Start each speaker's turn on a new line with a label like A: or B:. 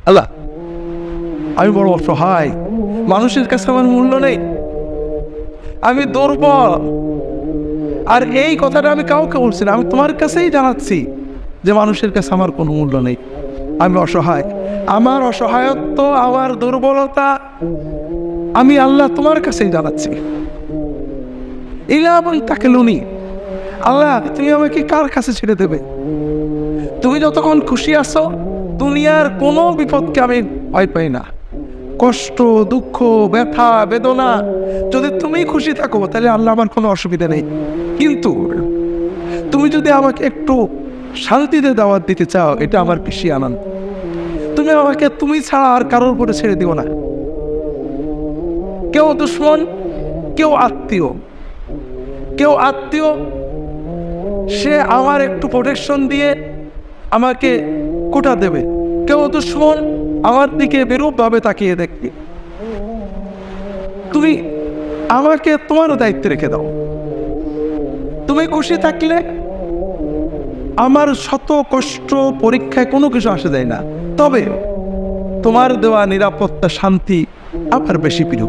A: আল্লাহ, আমি বড় অসহায়, মানুষের কাছে আমার মূল্য নেই, আমি দুর্বল। আর এই কথাটা আমি কাউকে বলছি না, আমি তোমার কাছেই জানাচ্ছি যে মানুষের কাছে আমার কোনো মূল্য নেই, আমি অসহায়। আমার অসহায়ত্ব, আমার দুর্বলতা আমি আল্লাহ তোমার কাছেই জানাচ্ছি। ইলা তাকে লুনি, আল্লাহ তুমি আমাকে কার কাছে ছেড়ে দেবে? তুমি যতক্ষণ খুশি আছো, দুনিয়ার কোনো বিপদকে আমি ভয় পাই না। কষ্ট, দুঃখ, ব্যথা, বেদনা, যদি তুমি খুশি থাকো তাহলে আল্লাহ আমার কোনো অসুবিধা নেই। কিন্তু তুমি যদি আমাকে একটু শান্তিতে দাওয়াত দিতে চাও, এটা আমার বেশি আনন্দ। তুমি আমাকে তুমি ছাড়া আর কারোর উপরে ছেড়ে দিও না। কেউ দুশ্মন, কেউ আত্মীয়, কেউ আত্মীয় সে আমার একটু প্রোটেকশন দিয়ে আমাকে কোটা দেবে, কেউ দুশ্মন আমার দিকে বিরূপ ভাবে তাকিয়ে দেখবে। তুমি আমাকে তোমার দায়িত্বে রেখে দাও। তুমি খুশি থাকলে আমার শত কষ্ট পরীক্ষায় কোনো কিছু আসে যায় না, তবে তোমার দেওয়া নিরাপত্তা, শান্তি আমার বেশি প্রিয়।